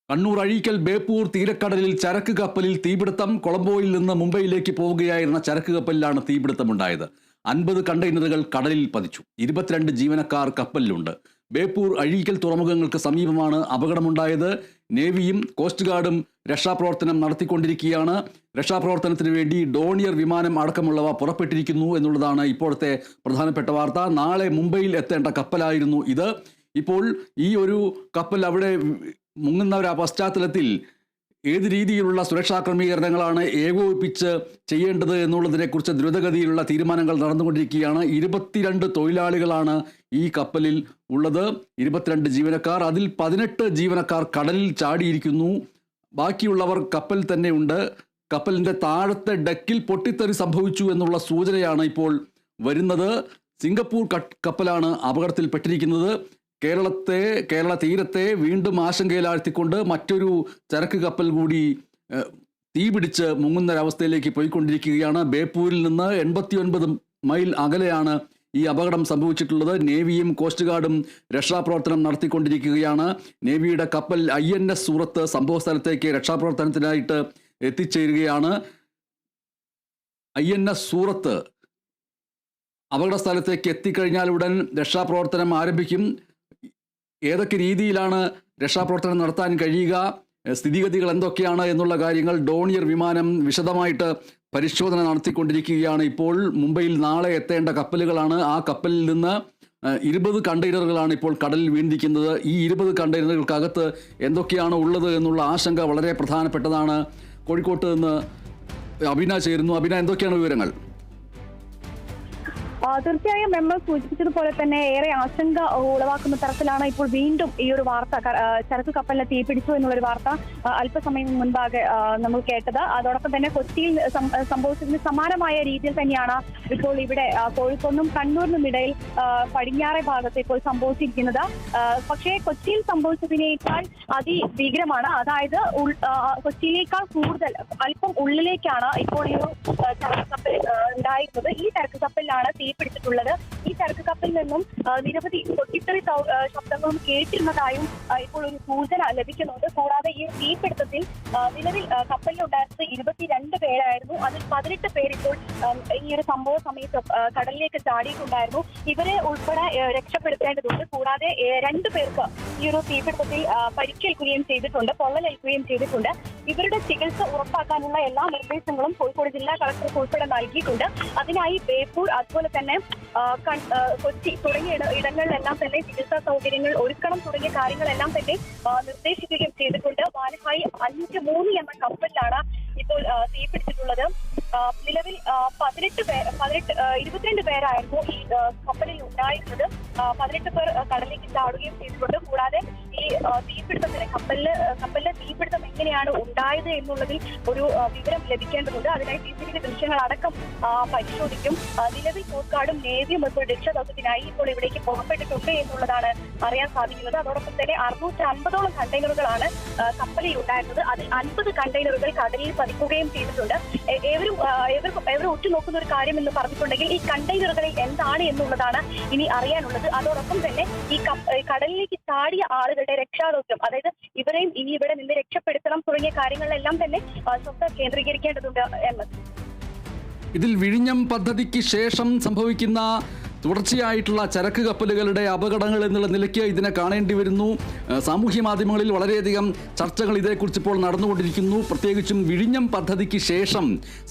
കണ്ണൂർ അഴീക്കൽ ബേപ്പൂർ തീരക്കടലിൽ ചരക്ക് കപ്പലിൽ തീപിടുത്തം. കൊളംബോയിൽ നിന്ന് മുംബൈയിലേക്ക് പോവുകയായിരുന്ന ചരക്ക് കപ്പലിലാണ് തീപിടുത്തമുണ്ടായത്. 50 കണ്ടെയ്നറുകൾ കടലിൽ പതിച്ചു. 22 ജീവനക്കാർ കപ്പലിലുണ്ട്. ബേപ്പൂർ അഴീക്കൽ തുറമുഖങ്ങൾക്ക് സമീപമാണ് അപകടമുണ്ടായത്. നേവിയും കോസ്റ്റ് ഗാർഡും രക്ഷാപ്രവർത്തനം നടത്തിക്കൊണ്ടിരിക്കുകയാണ്. രക്ഷാപ്രവർത്തനത്തിന് വേണ്ടി ഡോണിയർ വിമാനം അടക്കമുള്ളവ പുറപ്പെട്ടിരിക്കുന്നു എന്നുള്ളതാണ് ഇപ്പോഴത്തെ പ്രധാനപ്പെട്ട വാർത്ത. നാളെ മുംബൈയിൽ എത്തേണ്ട കപ്പലായിരുന്നു ഇത്. ഇപ്പോൾ ഈ ഒരു കപ്പൽ അവിടെ മുങ്ങുന്ന ഒരു പശ്ചാത്തലത്തിൽ ഏത് രീതിയിലുള്ള സുരക്ഷാ ക്രമീകരണങ്ങളാണ് ഏകോപിപ്പിച്ച് ചെയ്യേണ്ടത് എന്നുള്ളതിനെക്കുറിച്ച് ദ്രുതഗതിയിലുള്ള തീരുമാനങ്ങൾ നടന്നുകൊണ്ടിരിക്കുകയാണ്. 22 തൊഴിലാളികളാണ് ഈ കപ്പലിൽ ഉള്ളത്, 22 ജീവനക്കാർ. അതിൽ 18 ജീവനക്കാർ കടലിൽ ചാടിയിരിക്കുന്നു. ബാക്കിയുള്ളവർ കപ്പൽ തന്നെ ഉണ്ട്. കപ്പലിൻ്റെ താഴത്തെ ഡെക്കിൽ പൊട്ടിത്തെറി സംഭവിച്ചു എന്നുള്ള സൂചനയാണ് ഇപ്പോൾ വരുന്നത്. സിംഗപ്പൂർ കപ്പലാണ് അപകടത്തിൽപ്പെട്ടിരിക്കുന്നത്. കേരള തീരത്തെ വീണ്ടും ആശങ്കയിലാഴ്ത്തിക്കൊണ്ട് മറ്റൊരു ചരക്ക് കപ്പൽ കൂടി തീപിടിച്ച് മുങ്ങുന്നൊരവസ്ഥയിലേക്ക് പോയിക്കൊണ്ടിരിക്കുകയാണ്. ബേപ്പൂരിൽ നിന്ന് 89 മൈൽ അകലെയാണ് ഈ അപകടം സംഭവിച്ചിട്ടുള്ളത്. നേവിയും കോസ്റ്റ് ഗാർഡും രക്ഷാപ്രവർത്തനം നടത്തിക്കൊണ്ടിരിക്കുകയാണ്. നേവിയുടെ കപ്പൽ INS സൂറത്ത് സംഭവ സ്ഥലത്തേക്ക് രക്ഷാപ്രവർത്തനത്തിനായിട്ട് എത്തിച്ചേരുകയാണ്. INS സൂറത്ത് അപകട സ്ഥലത്തേക്ക് എത്തിക്കഴിഞ്ഞാൽ ഉടൻ രക്ഷാപ്രവർത്തനം ആരംഭിക്കും. ഏതൊക്കെ രീതിയിലാണ് രക്ഷാപ്രവർത്തനം നടത്താൻ കഴിയുക, സ്ഥിതിഗതികൾ എന്തൊക്കെയാണ് എന്നുള്ള കാര്യങ്ങൾ ഡോണിയർ വിമാനം വിശദമായിട്ട് പരിശോധന നടത്തിക്കൊണ്ടിരിക്കുകയാണ്. ഇപ്പോൾ മുംബൈയിൽ നാളെ എത്തേണ്ട കപ്പലുകളാണ്. ആ കപ്പലിൽ നിന്ന് 20 കണ്ടെയ്നറുകളാണ് ഇപ്പോൾ കടലിൽ വീണിരിക്കുന്നത്. ഈ 20 കണ്ടെയ്നറുകൾക്കകത്ത് എന്തൊക്കെയാണ് ഉള്ളത് എന്നുള്ള ആശങ്ക വളരെ പ്രധാനപ്പെട്ടതാണ്. കോഴിക്കോട്ട് നിന്ന് അബിന ചേരുന്നു. അബിന, എന്തൊക്കെയാണ് വിവരങ്ങൾ? തീർച്ചയായും നമ്മൾ സൂചിപ്പിച്ചതുപോലെ തന്നെ ഏറെ ആശങ്ക ഉളവാക്കുന്ന തരത്തിലാണ് ഇപ്പോൾ വീണ്ടും ഈ ഒരു വാർത്ത, ചരക്ക് കപ്പലിനെ തീപിടിച്ചു എന്നുള്ളൊരു വാർത്ത അല്പസമയം മുൻപാകെ നമ്മൾ കേട്ടത്. അതോടൊപ്പം തന്നെ കൊച്ചിയിൽ സംഭവിച്ചതിന് സമാനമായ രീതിയിൽ തന്നെയാണ് ഇപ്പോൾ ഇവിടെ കോഴിക്കോടിനും കണ്ണൂരിനും ഇടയിൽ പടിഞ്ഞാറേ ഭാഗത്ത് ഇപ്പോൾ സംഭവിച്ചിരിക്കുന്നത്. പക്ഷേ കൊച്ചിയിൽ സംഭവിച്ചതിനേക്കാൾ അതിഭീകരമാണ്. അതായത് കൊച്ചിയിലേക്കാൾ കൂടുതൽ അല്പം ഉള്ളിലേക്കാണ് ഇപ്പോൾ ഈ ഒരു ചരക്ക് കപ്പൽ ഉണ്ടായിരുന്നത്. ഈ ചരക്ക് കപ്പലിലാണ് തീപിടിച്ചിട്ടുള്ളത്. ഈ ചരക്ക് കപ്പലിൽ നിന്നും നിരവധി പൊട്ടിത്തെറി ശബ്ദങ്ങളും കേട്ടിരുന്നതായും ഇപ്പോൾ ഒരു സൂചന ലഭിക്കുന്നുണ്ട്. കൂടാതെ ഈ തീപിടുത്തത്തിൽ നിലവിൽ കപ്പലിലുണ്ടായിരുന്നത് 22 പേരായിരുന്നു. അതിൽ 18 പേർ ഇപ്പോൾ ഈ ഒരു സംഭവ സമയത്ത് കടലിലേക്ക് ചാടിയിട്ടുണ്ടായിരുന്നു. ഇവരെ ഉൾപ്പെടെ രക്ഷപ്പെടുത്തേണ്ടതുണ്ട്. കൂടാതെ 2 പേർക്ക് ഈ ഒരു തീപിടുത്തത്തിൽ പരിക്കേൽക്കുകയും ചെയ്തിട്ടുണ്ട്, പൊള്ളലേൽക്കുകയും ചെയ്തിട്ടുണ്ട്. ഇവരുടെ ചികിത്സ ഉറപ്പാക്കാനുള്ള എല്ലാ നിർദ്ദേശങ്ങളും കോഴിക്കോട് ജില്ലാ കളക്ടർക്ക് ഉൾപ്പെടെ നൽകിയിട്ടുണ്ട്. അതിനായി ബേപ്പൂർ, അതുപോലെ തന്നെ കൊച്ചി തുടങ്ങിയ ഇടങ്ങളിലെല്ലാം തന്നെ ചികിത്സാ സൗകര്യങ്ങൾ ഒരുക്കണം തുടങ്ങിയ കാര്യങ്ങളെല്ലാം തന്നെ നിർദ്ദേശിക്കുകയും ചെയ്തിട്ടുണ്ട്. വാനഹായി 53 എന്ന കപ്പലിലാണ് ഇപ്പോൾ തീപിടിച്ചിട്ടുള്ളത്. നിലവിൽ 22 പേരായിരുന്നു ഈ കപ്പലിൽ ഉണ്ടായിരുന്നത്. 18 പേർ കടലിലേക്ക് ചാടുകയും ചെയ്തിട്ടുണ്ട്. കൂടാതെ ഈ തീപിടുത്തത്തിന് കപ്പലിലെ തീപിടുത്തം എങ്ങനെയാണ് ഉണ്ടായത് എന്നുള്ളതിൽ ഒരു വിവരം ലഭിക്കേണ്ടതുണ്ട്. അതിനായി CCTV ദൃശ്യങ്ങൾ അടക്കം പരിശോധിക്കും. നിലവിൽ കോസ്റ്റ് ഗാർഡും നേവിയും ഇപ്പോൾ രക്ഷാദൗത്യത്തിനായി ഇപ്പോൾ ഇവിടേക്ക് പുറപ്പെട്ടിട്ടുണ്ട് എന്നുള്ളതാണ് അറിയാൻ സാധിക്കുന്നത്. അതോടൊപ്പം തന്നെ 650ഓളം കണ്ടെയ്നറുകളാണ് കപ്പലിൽ ഉണ്ടായിരുന്നത്. അതിൽ 50 കണ്ടെയ്നറുകൾ കടലിൽ പതിക്കുകയും ചെയ്തിട്ടുണ്ട്. ഏവരും ഉറ്റുനോക്കുന്ന ഒരു കാര്യം എന്ന് പറഞ്ഞിട്ടുണ്ടെങ്കിൽ ഈ കണ്ടെയ്നറുകളിൽ എന്താണ് എന്നുള്ളതാണ് ഇനി അറിയാനുള്ളത്. അതോടൊപ്പം തന്നെ ഈ കടലിലേക്ക് ചാടിയ ആളുകളുടെ രക്ഷാദൗത്യം, അതായത് ഇവരെയും ഇനി ഇവിടെ നിന്ന് രക്ഷപ്പെടുത്തണം തുടങ്ങിയ കാര്യങ്ങളിലെല്ലാം തന്നെ ശ്രദ്ധ കേന്ദ്രീകരിക്കേണ്ടതുണ്ട് എന്നത്. ഇതിൽ വിഴിഞ്ഞം പദ്ധതിക്ക് ശേഷം സംഭവിക്കുന്ന തുടർച്ചയായിട്ടുള്ള ചരക്ക് കപ്പലുകളുടെ അപകടങ്ങൾ എന്നുള്ള നിലയ്ക്ക് ഇതിനെ കാണേണ്ടി വരുന്നു. സാമൂഹ്യ മാധ്യമങ്ങളിൽ വളരെയധികം ചർച്ചകൾ ഇതേക്കുറിച്ച് ഇപ്പോൾ നടന്നുകൊണ്ടിരിക്കുന്നു. പ്രത്യേകിച്ചും വിഴിഞ്ഞം പദ്ധതിക്ക് ശേഷം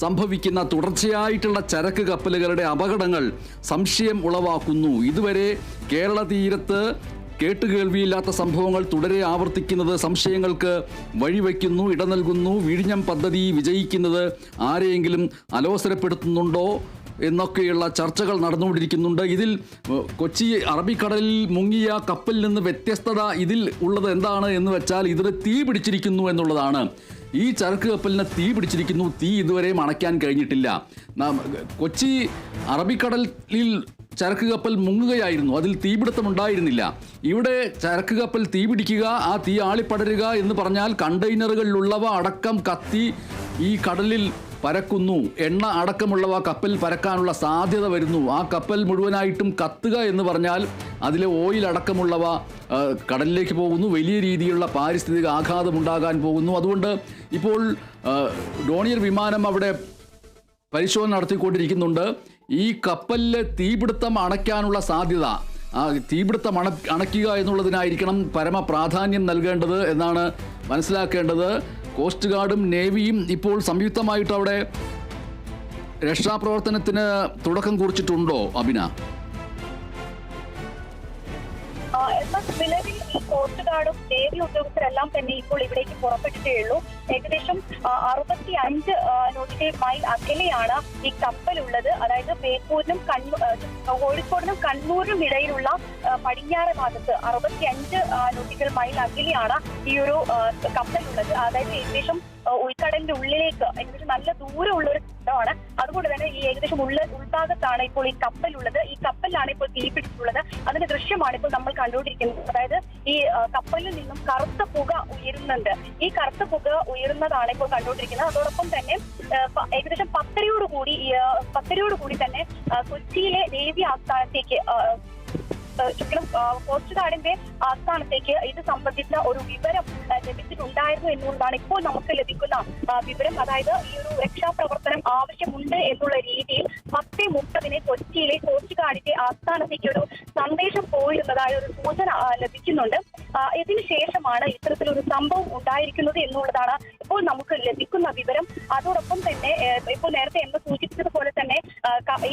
സംഭവിക്കുന്ന തുടർച്ചയായിട്ടുള്ള ചരക്ക് കപ്പലുകളുടെ അപകടങ്ങൾ സംശയം ഉളവാക്കുന്നു. ഇതുവരെ കേരള തീരത്ത് കേട്ടുകേൾവിയില്ലാത്ത സംഭവങ്ങൾ തുടരെ ആവർത്തിക്കുന്നത് സംശയങ്ങൾക്ക് വഴിവെക്കുന്നു, ഇട നൽകുന്നു. വിഴിഞ്ഞം പദ്ധതി വിജയിക്കുന്നത് ആരെയെങ്കിലും അലോസരപ്പെടുത്തുന്നുണ്ടോ എന്നൊക്കെയുള്ള ചർച്ചകൾ നടന്നുകൊണ്ടിരിക്കുന്നുണ്ട്. ഇതിൽ കൊച്ചി അറബിക്കടലിൽ മുങ്ങിയ കപ്പലിൽ നിന്ന് വ്യത്യസ്തത ഇതിൽ ഉള്ളത് എന്താണ് എന്ന് വെച്ചാൽ ഇതിന് തീ പിടിച്ചിരിക്കുന്നു എന്നുള്ളതാണ്. ഈ ചരക്ക് കപ്പലിന് തീ പിടിച്ചിരിക്കുന്നു. തീ ഇതുവരെയും അണയ്ക്കാൻ കഴിഞ്ഞിട്ടില്ല. കൊച്ചി അറബിക്കടലിൽ ചരക്ക് കപ്പൽ മുങ്ങുകയായിരുന്നു, അതിൽ തീപിടുത്തം ഉണ്ടായിരുന്നില്ല. ഇവിടെ ചരക്ക് കപ്പൽ തീ പിടിക്കുക, ആ തീ ആളിപ്പടരുക എന്ന് പറഞ്ഞാൽ കണ്ടെയ്നറുകളിലുള്ളവ അടക്കം കത്തി ഈ കടലിൽ പരക്കുന്നു, എണ്ണ അടക്കമുള്ളവ കപ്പൽ പരക്കാനുള്ള സാധ്യത വരുന്നു. ആ കപ്പൽ മുഴുവനായിട്ടും കത്തുക എന്ന് പറഞ്ഞാൽ അതിലെ ഓയിൽ അടക്കമുള്ളവ കടലിലേക്ക് പോകുന്നു. വലിയ രീതിയിലുള്ള പാരിസ്ഥിതിക ആഘാതം ഉണ്ടാകാൻ പോകുന്നു. അതുകൊണ്ട് ഇപ്പോൾ ഡോണിയർ വിമാനം അവിടെ പരിശോധന നടത്തിക്കൊണ്ടിരിക്കുന്നുണ്ട്. ഈ കപ്പലിലെ തീപിടുത്തം അണയ്ക്കാനുള്ള സാധ്യത, തീപിടുത്തം അണയ്ക്കുക എന്നുള്ളതിനായിരിക്കണം പരമപ്രാധാന്യം നൽകേണ്ടത് എന്നാണ് മനസ്സിലാക്കേണ്ടത്. കോസ്റ്റ് ഗാർഡും നേവിയും ഇപ്പോൾ സംയുക്തമായിട്ട് അവിടെ രക്ഷാപ്രവർത്തനത്തിന് തുടക്കം കുറിച്ചിട്ടുണ്ടോ അബിന? നിലവിൽ ഈ കോസ്റ്റ് ഗാർഡും നേവി ഉദ്യോഗസ്ഥരെല്ലാം തന്നെ ഇപ്പോൾ ഇവിടേക്ക് പുറപ്പെട്ടിട്ടേ ഉള്ളൂ. ഏകദേശം 65 നോട്ടിക്കൽ മൈൽ അകലെയാണ് ഈ കപ്പലുള്ളത്. അതായത് ബേപ്പൂരിനും കോഴിക്കോടിനും കണ്ണൂരിനും ഇടയിലുള്ള പടിഞ്ഞാറ് ഭാഗത്ത് 65 നോട്ടിക്കൽ മൈൽ അകലെയാണ് ഈ ഒരു കപ്പലുള്ളത്. അതായത് ഏകദേശം ഉൾക്കടലിന്റെ ഉള്ളിലേക്ക് ഏകദേശം നല്ല ദൂരമുള്ള ഒരു സ്ഥലമാണ്. അതുകൊണ്ട് തന്നെ ഈ ഏകദേശം ഉൾഭാഗത്താണ് ഇപ്പോൾ ഈ കപ്പലുള്ളത്. ഈ കപ്പലിലാണ് ഇപ്പോൾ തീപിടിച്ചിട്ടുള്ളത്. അതിന്റെ ദൃശ്യമാണ് ഇപ്പോൾ നമ്മൾ കണ്ടുകൊണ്ടിരിക്കുന്നത്. അതായത് ഈ കപ്പലിൽ നിന്നും കറുത്ത പുക ഉയരുന്നുണ്ട്. ഈ കറുത്ത പുക ഉയരുന്നതാണ് ഇപ്പോൾ കണ്ടുകൊണ്ടിരിക്കുന്നത്. അതോടൊപ്പം തന്നെ ഏകദേശം 10:30 തന്നെ കൊച്ചിയിലെ നേവി ആസ്ഥാനത്തേക്ക് കോസ്റ്റ് ഗാർഡിന്റെ ആസ്ഥാനത്തേക്ക് ഇത് സംബന്ധിച്ച ഒരു വിവരം ലഭിച്ചിട്ടുണ്ടായിരുന്നു എന്നുള്ളതാണ് ഇപ്പോൾ നമുക്ക് ലഭിക്കുന്ന വിവരം. അതായത് ഈ ഒരു രക്ഷാപ്രവർത്തനം ആവശ്യമുണ്ട് എന്നുള്ള രീതിയിൽ 10:30 കൊച്ചിയിലെ കോസ്റ്റ് ഗാർഡിന്റെ ആസ്ഥാനത്തേക്ക് ഒരു സന്ദേശം പോയിരുന്നതായ ഒരു സൂചന ലഭിക്കുന്നുണ്ട്. ഇതിനുശേഷമാണ് ഇത്തരത്തിലൊരു സംഭവം ഉണ്ടായിരിക്കുന്നത് എന്നുള്ളതാണ് ഇപ്പോൾ നമുക്ക് ലഭിക്കുന്ന വിവരം. അതോടൊപ്പം തന്നെ ഇപ്പോൾ നേരത്തെ എന്ന് സൂചിപ്പിച്ചതുപോലെ തന്നെ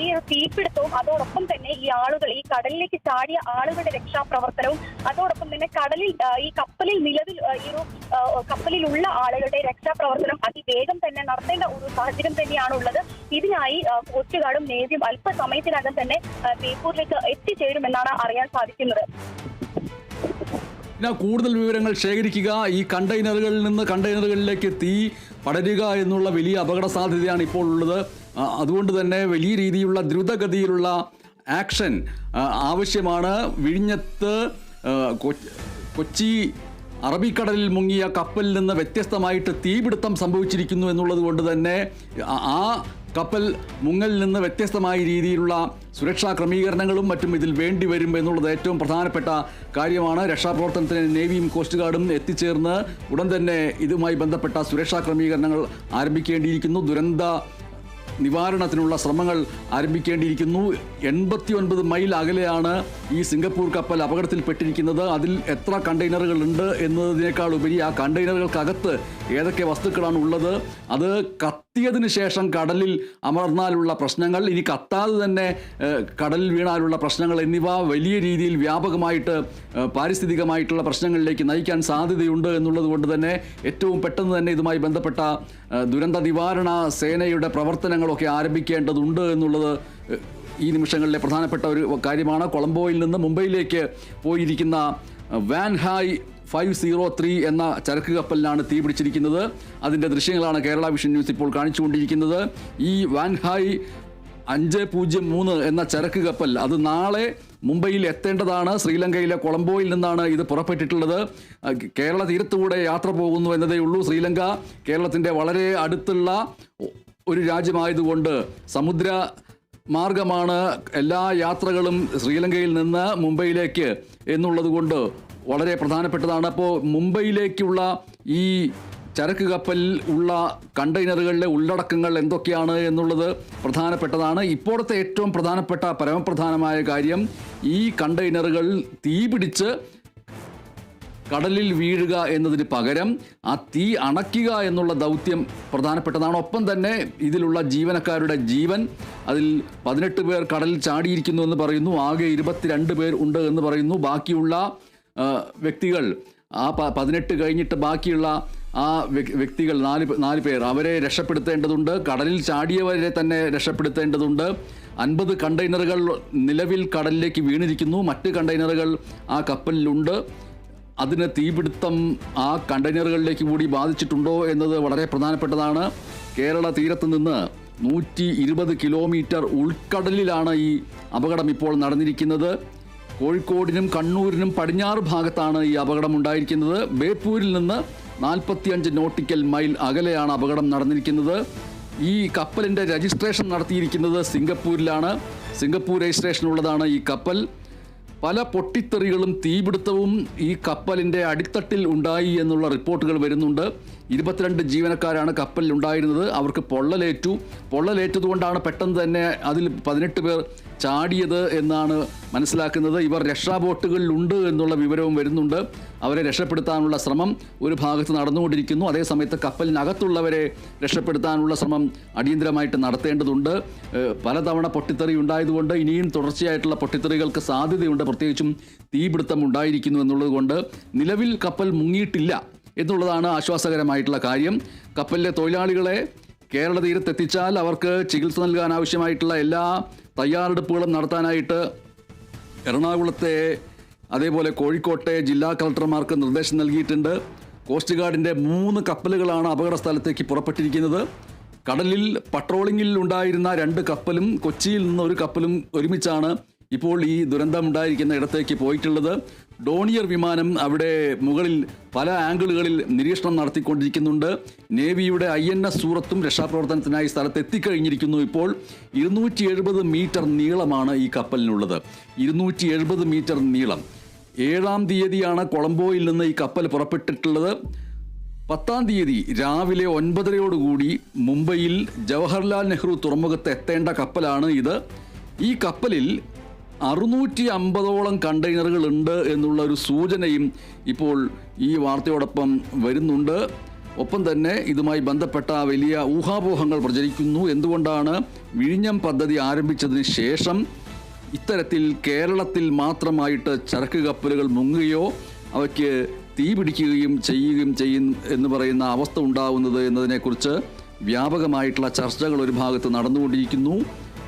ഈ ഒരു തീപിടുത്തവും അതോടൊപ്പം തന്നെ ഈ ആളുകൾ ഈ കടലിലേക്ക് ചാടിയ ആളുകളുടെ രക്ഷാപ്രവർത്തനവും അതോടൊപ്പം തന്നെ കടലിൽ ഈ കപ്പലിൽ നിലവിൽ ഈ ഒരു കപ്പലിലുള്ള ആളുകളുടെ രക്ഷാപ്രവർത്തനം അതിവേഗം തന്നെ നടത്തേണ്ട ഒരു സാഹചര്യം തന്നെയാണ് ഉള്ളത്. ഇതിനായി കോസ്റ്റ് ഗാർഡും നേവിയും അല്പസമയത്തിനകം തന്നെ ബേപ്പൂരിലേക്ക് എത്തിച്ചേരുമെന്നാണ് അറിയാൻ സാധിക്കുന്നത്. കൂടുതൽ വിവരങ്ങൾ ശേഖരിക്കുക. ഈ കണ്ടെയ്നറുകളിൽ നിന്ന് കണ്ടെയ്നറുകളിലേക്ക് തീ പടരുക എന്നുള്ള വലിയ അപകട സാധ്യതയാണ് ഇപ്പോൾ ഉള്ളത്. അതുകൊണ്ട് തന്നെ വലിയ രീതിയിലുള്ള ദ്രുതഗതിയിലുള്ള ആക്ഷൻ ആവശ്യമാണ്. വിഴിഞ്ഞത്ത് കൊച്ചി അറബിക്കടലിൽ മുങ്ങിയ കപ്പലിൽ നിന്ന് വ്യത്യസ്തമായിട്ട് തീപിടുത്തം സംഭവിച്ചിരിക്കുന്നു എന്നുള്ളത് കൊണ്ട് തന്നെ ആ കപ്പൽ മുങ്ങലിൽ നിന്ന് വ്യത്യസ്തമായ രീതിയിലുള്ള സുരക്ഷാ ക്രമീകരണങ്ങളും മറ്റും ഇതിൽ വേണ്ടി വരും എന്നുള്ളത് ഏറ്റവും പ്രധാനപ്പെട്ട കാര്യമാണ്. രക്ഷാപ്രവർത്തനത്തിന് നേവിയും കോസ്റ്റ് ഗാർഡും എത്തിച്ചേർന്ന് ഉടൻ തന്നെ ഇതുമായി ബന്ധപ്പെട്ട സുരക്ഷാ ക്രമീകരണങ്ങൾ ആരംഭിക്കേണ്ടിയിരിക്കുന്നു. ദുരന്ത നിവാരണത്തിനുള്ള ശ്രമങ്ങൾ ആരംഭിക്കേണ്ടിയിരിക്കുന്നു. 89 മൈൽ അകലെയാണ് ഈ സിംഗപ്പൂർ കപ്പൽ അപകടത്തിൽപ്പെട്ടിരിക്കുന്നത്. അതിൽ എത്ര കണ്ടെയ്നറുകൾ ഉണ്ട് എന്നതിനേക്കാൾ ഉപരി ആ കണ്ടെയ്നറുകൾക്കകത്ത് ഏതൊക്കെ വസ്തുക്കളാണ് ഉള്ളത്, അത് കത്തിയതിനു ശേഷം കടലിൽ അമർന്നാലുള്ള പ്രശ്നങ്ങൾ, ഇനി കത്താതെ തന്നെ കടലിൽ വീണാലുള്ള പ്രശ്നങ്ങൾ എന്നിവ വലിയ രീതിയിൽ വ്യാപകമായിട്ട് പാരിസ്ഥിതികമായിട്ടുള്ള പ്രശ്നങ്ങളിലേക്ക് നയിക്കാൻ സാധ്യതയുണ്ട് എന്നുള്ളത് കൊണ്ട് തന്നെ ഏറ്റവും പെട്ടെന്ന് തന്നെ ഇതുമായി ബന്ധപ്പെട്ട ദുരന്ത നിവാരണ സേനയുടെ പ്രവർത്തനങ്ങളൊക്കെ ആരംഭിക്കേണ്ടതുണ്ട് എന്നുള്ളത് ഈ നിമിഷങ്ങളിലെ പ്രധാനപ്പെട്ട ഒരു കാര്യമാണ്. കൊളംബോയിൽ നിന്ന് മുംബൈയിലേക്ക് പോയിരിക്കുന്ന വാൻഹായ് 503 എന്ന ചരക്ക് കപ്പലിനാണ് തീ പിടിച്ചിരിക്കുന്നത്. അതിൻ്റെ ദൃശ്യങ്ങളാണ് കേരള വിഷൻ ന്യൂസ് ഇപ്പോൾ കാണിച്ചുകൊണ്ടിരിക്കുന്നത്. ഈ വാൻഹായ് 503 എന്ന ചരക്ക് കപ്പൽ അത് നാളെ മുംബൈയിൽ എത്തേണ്ടതാണ്. ശ്രീലങ്കയിലെ കൊളംബോയിൽ നിന്നാണ് ഇത് പുറപ്പെട്ടിട്ടുള്ളത്. കേരള തീരത്തുകൂടെ യാത്ര പോകുന്നു എന്നതേ ഉള്ളൂ. ശ്രീലങ്ക കേരളത്തിൻ്റെ വളരെ അടുത്തുള്ള ഒരു രാജ്യമായതുകൊണ്ട് സമുദ്ര മാർഗമാണ് എല്ലാ യാത്രകളും ശ്രീലങ്കയിൽ നിന്ന് മുംബൈയിലേക്ക് എന്നുള്ളത് കൊണ്ട് വളരെ പ്രധാനപ്പെട്ടതാണ്. അപ്പോൾ മുംബൈയിലേക്കുള്ള ഈ ചരക്ക് കപ്പലിൽ ഉള്ള കണ്ടെയ്നറുകളിലെ ഉള്ളടക്കങ്ങൾ എന്തൊക്കെയാണ് എന്നുള്ളത് പ്രധാനപ്പെട്ടതാണ്. ഇപ്പോഴത്തെ ഏറ്റവും പ്രധാനപ്പെട്ട പരമപ്രധാനമായ കാര്യം ഈ കണ്ടെയ്നറുകൾ തീപിടിച്ച് കടലിൽ വീഴുക എന്നതിന് പകരം ആ തീ അണയ്ക്കുക എന്നുള്ള ദൗത്യം പ്രധാനപ്പെട്ടതാണ്. ഒപ്പം തന്നെ ഇതിലുള്ള ജീവനക്കാരുടെ ജീവൻ, അതിൽ 18 പേർ കടലിൽ ചാടിയിരിക്കുന്നു എന്ന് പറയുന്നു. ആകെ 22 പേർ ഉണ്ട് എന്ന് പറയുന്നു. ബാക്കിയുള്ള വ്യക്തികൾ ആ 18 കഴിഞ്ഞിട്ട് ബാക്കിയുള്ള ആ വ്യക്തികൾ 4 പേർ അവരെ രക്ഷപ്പെടുത്തേണ്ടതുണ്ട്. കടലിൽ ചാടിയവരെ തന്നെ രക്ഷപ്പെടുത്തേണ്ടതുണ്ട്. 50 കണ്ടെയ്നറുകൾ നിലവിൽ കടലിലേക്ക് വീണിരിക്കുന്നു. മറ്റ് കണ്ടെയ്നറുകൾ ആ കപ്പലിലുണ്ട്. അതിന് തീപിടുത്തം ആ കണ്ടെയ്നറുകളിലേക്ക് കൂടി ബാധിച്ചിട്ടുണ്ടോ എന്നത് വളരെ പ്രധാനപ്പെട്ടതാണ്. കേരള തീരത്ത് നിന്ന് 120 കിലോമീറ്റർ ഉൾക്കടലിലാണ് ഈ അപകടം ഇപ്പോൾ നടന്നിരിക്കുന്നത്. കോഴിക്കോടിനും കണ്ണൂരിനും പടിഞ്ഞാറ് ഭാഗത്താണ് ഈ അപകടം ഉണ്ടായിരിക്കുന്നത്. ബേപ്പൂരിൽ നിന്ന് 45 നോട്ടിക്കൽ മൈൽ അകലെയാണ് അപകടം നടന്നിരിക്കുന്നത്. ഈ കപ്പലിൻ്റെ രജിസ്ട്രേഷൻ നടത്തിയിരിക്കുന്നത് സിംഗപ്പൂരിലാണ്. സിംഗപ്പൂർ രജിസ്ട്രേഷൻ ഉള്ളതാണ് ഈ കപ്പൽ. പല പൊട്ടിത്തെറികളും തീപിടുത്തവും ഈ കപ്പലിൻ്റെ അടിത്തട്ടിൽ ഉണ്ടായി എന്നുള്ള റിപ്പോർട്ടുകൾ വരുന്നുണ്ട്. 22 ജീവനക്കാരാണ് കപ്പലിൽ ഉണ്ടായിരുന്നത്. അവർക്ക് പൊള്ളലേറ്റതുകൊണ്ടാണ് പെട്ടെന്ന് തന്നെ അതിൽ 18 പേർ ചാടിയത് എന്നാണ് മനസ്സിലാക്കുന്നത്. ഇവർ രക്ഷാബോട്ടുകളിലുണ്ട് എന്നുള്ള വിവരവും വരുന്നുണ്ട്. അവരെ രക്ഷപ്പെടുത്താനുള്ള ശ്രമം ഒരു ഭാഗത്ത് നടന്നുകൊണ്ടിരിക്കുന്നു. അതേസമയത്ത് കപ്പലിനകത്തുള്ളവരെ രക്ഷപ്പെടുത്താനുള്ള ശ്രമം അടിയന്തരമായിട്ട് നടത്തേണ്ടതുണ്ട്. പലതവണ പൊട്ടിത്തെറി ഉണ്ടായതുകൊണ്ട് ഇനിയും തുടർച്ചയായിട്ടുള്ള പൊട്ടിത്തെറികൾക്ക് സാധ്യതയുണ്ട്. പ്രത്യേകിച്ചും തീപിടുത്തം ഉണ്ടായിരിക്കുന്നു എന്നുള്ളത് കൊണ്ട് നിലവിൽ കപ്പൽ മുങ്ങിയിട്ടില്ല എന്നുള്ളതാണ് ആശ്വാസകരമായിട്ടുള്ള കാര്യം. കപ്പലിലെ തൊഴിലാളികളെ കേരള തീരത്തെത്തിച്ചാൽ അവർക്ക് ചികിത്സ നൽകാൻ ആവശ്യമായിട്ടുള്ള എല്ലാ തയ്യാറെടുപ്പുകളും നടത്താനായിട്ട് എറണാകുളത്തെ അതേപോലെ കോഴിക്കോട്ടെ ജില്ലാ കളക്ടർമാർക്ക് നിർദ്ദേശം നൽകിയിട്ടുണ്ട്. കോസ്റ്റ് ഗാർഡിൻ്റെ 3 കപ്പലുകളാണ് അപകട സ്ഥലത്തേക്ക് പുറപ്പെട്ടിരിക്കുന്നത്. കടലിൽ പട്രോളിങ്ങിൽ ഉണ്ടായിരുന്ന 2 കപ്പലും കൊച്ചിയിൽ നിന്ന് 1 കപ്പലും ഒരുമിച്ചാണ് ഇപ്പോൾ ഈ ദുരന്തമുണ്ടായിരിക്കുന്ന ഇടത്തേക്ക് പോയിട്ടുള്ളത്. ഡോണിയർ വിമാനം അവിടെ മുകളിൽ പല ആംഗിളുകളിൽ നിരീക്ഷണം നടത്തിക്കൊണ്ടിരിക്കുന്നുണ്ട്. നേവിയുടെ INS സൂറത്തും രക്ഷാപ്രവർത്തനത്തിനായി സ്ഥലത്ത് എത്തിക്കഴിഞ്ഞിരിക്കുന്നു. ഇപ്പോൾ 270 മീറ്റർ നീളമാണ് ഈ കപ്പലിനുള്ളത്. 270 മീറ്റർ നീളം. 7-ാം തീയതിയാണ് കൊളംബോയിൽ നിന്ന് ഈ കപ്പൽ പുറപ്പെട്ടിട്ടുള്ളത്. 10-ാം തീയതി രാവിലെ 9:30 മുംബൈയിൽ ജവഹർലാൽ നെഹ്റു തുറമുഖത്ത് എത്തേണ്ട കപ്പലാണ് ഇത്. ഈ കപ്പലിൽ 650ഓളം കണ്ടെയ്നറുകൾ ഉണ്ട് എന്നുള്ള ഒരു സൂചനയും ഇപ്പോൾ ഈ വാർത്തയോടൊപ്പം വരുന്നുണ്ട്. ഒപ്പം തന്നെ ഇതുമായി ബന്ധപ്പെട്ട വലിയ ഊഹാപോഹങ്ങൾ പ്രചരിക്കുന്നു. എന്തുകൊണ്ടാണ് വിഴിഞ്ഞം പദ്ധതി ആരംഭിച്ചതിന് ശേഷം ഇത്തരത്തിൽ കേരളത്തിൽ മാത്രമായിട്ട് ചരക്ക് കപ്പലുകൾ മുങ്ങുകയോ അവയ്ക്ക് തീ പിടിക്കുകയും ചെയ്യും എന്ന് പറയുന്ന അവസ്ഥ ഉണ്ടാവുന്നത് എന്നതിനെക്കുറിച്ച് വ്യാപകമായിട്ടുള്ള ചർച്ചകൾ ഒരു ഭാഗത്ത് നടന്നുകൊണ്ടിരിക്കുന്നു.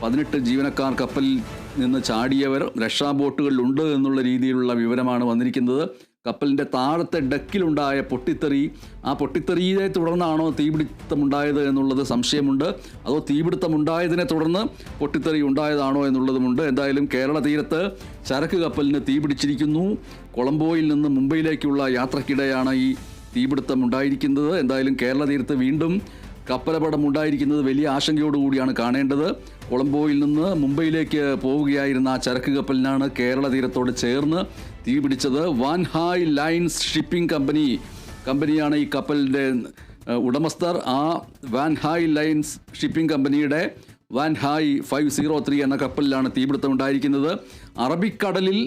18 ജീവനക്കാർ കപ്പലിൽ നിന്ന് ചാടിയവർ രക്ഷാബോട്ടുകളിലുണ്ട് എന്നുള്ള രീതിയിലുള്ള വിവരമാണ് വന്നിരിക്കുന്നത്. കപ്പലിൻ്റെ താഴത്തെ ഡെക്കിലുണ്ടായ പൊട്ടിത്തെറി, ആ പൊട്ടിത്തെറിയെ തുടർന്നാണോ തീപിടുത്തമുണ്ടായത് എന്നുള്ളത് സംശയമുണ്ട്. അതോ തീപിടുത്തമുണ്ടായതിനെ തുടർന്ന് പൊട്ടിത്തെറി ഉണ്ടായതാണോ എന്നുള്ളതുമുണ്ട്. എന്തായാലും കേരള തീരത്ത് ചരക്ക് കപ്പലിന് തീപിടിച്ചിരിക്കുന്നു. കൊളംബോയിൽ നിന്ന് മുംബൈയിലേക്കുള്ള യാത്രക്കിടെയാണ് ഈ തീപിടുത്തം ഉണ്ടായിരിക്കുന്നത്. എന്തായാലും കേരള തീരത്ത് വീണ്ടും കപ്പലപകടം ഉണ്ടായിരിക്കുന്നത് വലിയ ആശങ്കയോടുകൂടിയാണ് കാണേണ്ടത്. കൊളംബോയിൽ നിന്ന് മുംബൈയിലേക്ക് പോവുകയായിരുന്ന ആ ചരക്ക് കപ്പലിനാണ് കേരള തീരത്തോട് ചേർന്ന് തീപിടിച്ചത്. വാൻഹായ് ലൈൻസ് ഷിപ്പിംഗ് കമ്പനിയാണ് ഈ കപ്പലിൻ്റെ ഉടമസ്ഥർ. ആ വാൻഹായ് ലൈൻസ് ഷിപ്പിംഗ് കമ്പനിയുടെ വാൻഹായ് 503 എന്ന കപ്പലിലാണ് തീപിടുത്തം ഉണ്ടായിരിക്കുന്നത്. അറബിക്കടലിൽ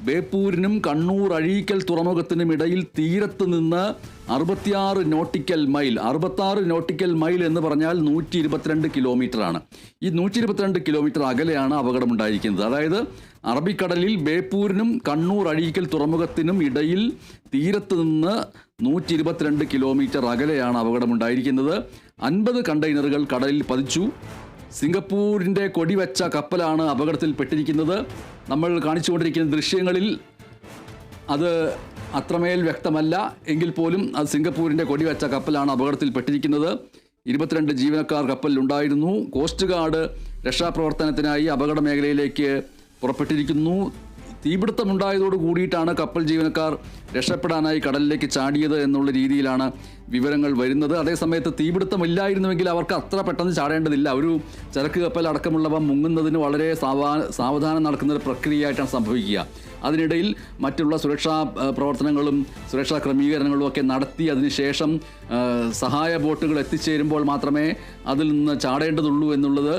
ബേപ്പൂരിനും കണ്ണൂർ അഴീക്കൽ തുറമുഖത്തിനും ഇടയിൽ തീരത്ത് നിന്ന് 66 നോട്ടിക്കൽ മൈൽ എന്ന് പറഞ്ഞാൽ 122 കിലോമീറ്ററാണ്. ഈ 122 കിലോമീറ്റർ അകലെയാണ് അപകടമുണ്ടായിരിക്കുന്നത്. അതായത് അറബിക്കടലിൽ ബേപ്പൂരിനും കണ്ണൂർ അഴീക്കൽ തുറമുഖത്തിനും ഇടയിൽ തീരത്ത് നിന്ന് 122 കിലോമീറ്റർ അകലെയാണ് അപകടമുണ്ടായിരിക്കുന്നത്. 50 കണ്ടെയ്നറുകൾ കടലിൽ പതിച്ചു. സിംഗപ്പൂരിൻ്റെ കൊടിവെച്ച കപ്പലാണ് അപകടത്തിൽപ്പെട്ടിരിക്കുന്നത്. നമ്മൾ കാണിച്ചുകൊണ്ടിരിക്കുന്ന ദൃശ്യങ്ങളിൽ അത് അത്രമേൽ വ്യക്തമല്ല എങ്കിൽ പോലും അത് സിംഗപ്പൂരിൻ്റെ കൊടിവെച്ച കപ്പലാണ് അപകടത്തിൽപ്പെട്ടിരിക്കുന്നത്. 22 ജീവനക്കാർ കപ്പലിലുണ്ടായിരുന്നു. കോസ്റ്റ് ഗാർഡ് രക്ഷാപ്രവർത്തനത്തിനായി അപകട മേഖലയിലേക്ക് പുറപ്പെട്ടിരിക്കുന്നു. തീപിടുത്തമുണ്ടായതോട് കൂടിയിട്ടാണ് കപ്പൽ ജീവനക്കാർ രക്ഷപ്പെടാനായി കടലിലേക്ക് ചാടിയത് എന്നുള്ള രീതിയിലാണ് വിവരങ്ങൾ വരുന്നത്. അതേസമയത്ത് തീപിടുത്തമില്ലായിരുന്നുവെങ്കിൽ അവർക്ക് അത്ര പെട്ടെന്ന് ചാടേണ്ടതില്ല. ഒരു ചരക്ക് കപ്പൽ അടക്കമുള്ളവ മുങ്ങുന്നതിന് വളരെ സാവധാനം നടക്കുന്ന ഒരു പ്രക്രിയയായിട്ടാണ് സംഭവിക്കുക. അതിനിടയിൽ മറ്റുള്ള സുരക്ഷാ പ്രവർത്തനങ്ങളും സുരക്ഷാ ക്രമീകരണങ്ങളും ഒക്കെ നടത്തി അതിനുശേഷം സഹായ ബോട്ടുകൾ എത്തിച്ചേരുമ്പോൾ മാത്രമേ അതിൽ നിന്ന് ചാടേണ്ടതുള്ളൂ എന്നുള്ളത്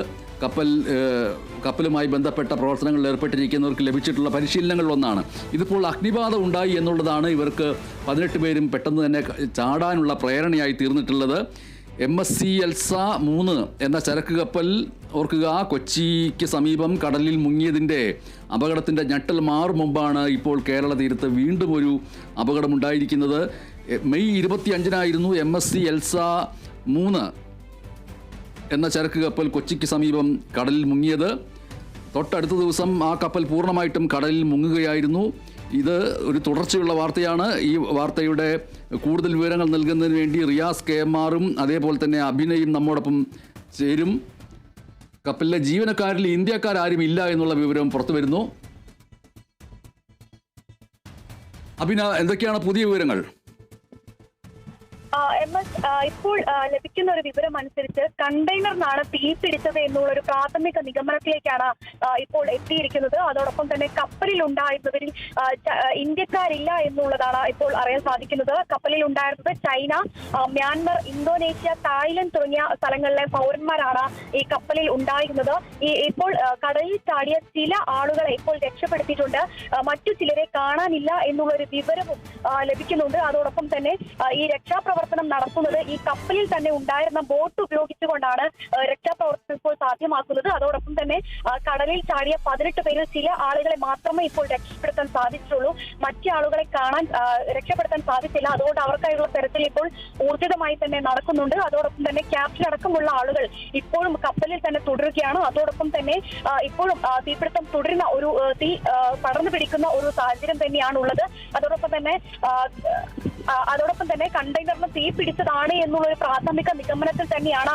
കപ്പലുമായി ബന്ധപ്പെട്ട പ്രവർത്തനങ്ങളിൽ ഏർപ്പെട്ടിരിക്കുന്നവർക്ക് ലഭിച്ചിട്ടുള്ള പരിശീലനങ്ങളിലൊന്നാണ്. ഇതിപ്പോൾ അഗ്നിബാധ ഉണ്ടായി എന്നുള്ളതാണ് ഇവർക്ക് 18 പേരും പെട്ടെന്ന് തന്നെ ചാടാനുള്ള പ്രേരണയായി തീർന്നിട്ടുള്ളത്. MSC എൽസ 3 എന്ന ചരക്ക് കപ്പൽ ഓർക്കുക, കൊച്ചിക്ക് സമീപം കടലിൽ മുങ്ങിയതിൻ്റെ അപകടത്തിൻ്റെ ഞെട്ടൽ മാറും മുമ്പാണ് ഇപ്പോൾ കേരള തീരത്ത് വീണ്ടും ഒരു അപകടമുണ്ടായിരിക്കുന്നത്. മെയ് 25-നായിരുന്നു MSC എൽസ 3 എന്ന ചരക്ക് കപ്പൽ കൊച്ചിക്ക് സമീപം കടലിൽ മുങ്ങിയത്. തൊട്ടടുത്ത ദിവസം ആ കപ്പൽ പൂർണ്ണമായിട്ടും കടലിൽ മുങ്ങുകയായിരുന്നു. ഇത് ഒരു വാർത്തയാണ്. ഈ വാർത്തയുടെ കൂടുതൽ വിവരങ്ങൾ നൽകുന്നതിന് വേണ്ടി റിയാസ് KMR-ഉം അതേപോലെ തന്നെ അഭിനയും നമ്മോടൊപ്പം ചേരും. കപ്പലിലെ ജീവനക്കാരിൽ ഇന്ത്യക്കാരും ഇല്ല എന്നുള്ള വിവരം പുറത്തു വരുന്നു. അഭിന, എന്തൊക്കെയാണ് പുതിയ വിവരങ്ങൾ? ഇപ്പോൾ ലഭിക്കുന്ന ഒരു വിവരം അനുസരിച്ച് കണ്ടെയ്നറിനാണ് തീ പിടിച്ചത് എന്നുള്ള ഒരു പ്രാഥമിക നിഗമനത്തിലേക്കാണ് ഇപ്പോൾ എത്തിയിരിക്കുന്നത്. അതോടൊപ്പം തന്നെ കപ്പലിൽ ഉണ്ടായിരുന്നവരിൽ ഇന്ത്യക്കാരില്ല എന്നുള്ളതാണ് ഇപ്പോൾ അറിയാൻ സാധിക്കുന്നത്. കപ്പലിൽ ഉണ്ടായിരുന്നത് ചൈന, മ്യാൻമർ, ഇന്തോനേഷ്യ, തായ്ലൻഡ് തുടങ്ങിയ സ്ഥലങ്ങളിലെ പൗരന്മാരാണ് ഈ കപ്പലിൽ ഉണ്ടായിരുന്നത്. ഇപ്പോൾ കടലിൽ ചാടിയ ചില ആളുകളെ ഇപ്പോൾ രക്ഷപ്പെടുത്തിയിട്ടുണ്ട്. മറ്റു ചിലരെ കാണാനില്ല എന്നുള്ളൊരു വിവരവും ലഭിക്കുന്നുണ്ട്. അതോടൊപ്പം തന്നെ ഈ രക്ഷാപ്രവർത്തനം നടത്തുന്നത് ഈ കപ്പലിൽ തന്നെ ഉണ്ടായിരുന്ന ബോട്ട് ഉപയോഗിച്ചുകൊണ്ടാണ് രക്ഷാപ്രവർത്തനം ഇപ്പോൾ സാധ്യമാക്കുന്നത്. അതോടൊപ്പം തന്നെ കടലിൽ ചാടിയ 18 പേരിൽ ചില ആളുകളെ മാത്രമേ ഇപ്പോൾ രക്ഷപ്പെടുത്താൻ സാധിച്ചിട്ടുള്ളൂ. മറ്റു ആളുകളെ രക്ഷപ്പെടുത്താൻ സാധിച്ചില്ല. അതുകൊണ്ട് അവർക്കായുള്ള തെരച്ചിൽ ഇപ്പോൾ ഊർജിതമായി തന്നെ നടക്കുന്നുണ്ട്. അതോടൊപ്പം തന്നെ ക്യാപ്റ്റൻ അടക്കമുള്ള ആളുകൾ ഇപ്പോഴും കപ്പലിൽ തന്നെ തുടരുകയാണ്. അതോടൊപ്പം തന്നെ ഇപ്പോഴും തീപിടുത്തം തുടരുന്ന ഒരു തീ പടർന്നു പിടിക്കുന്ന ഒരു സാഹചര്യം തന്നെയാണ് ഉള്ളത്. അതോടൊപ്പം തന്നെ കണ്ടെയ്നറിന് തീ പിടിച്ചതാണ് എന്നുള്ള ഒരു പ്രാഥമിക നിഗമനത്തിൽ തന്നെയാണ്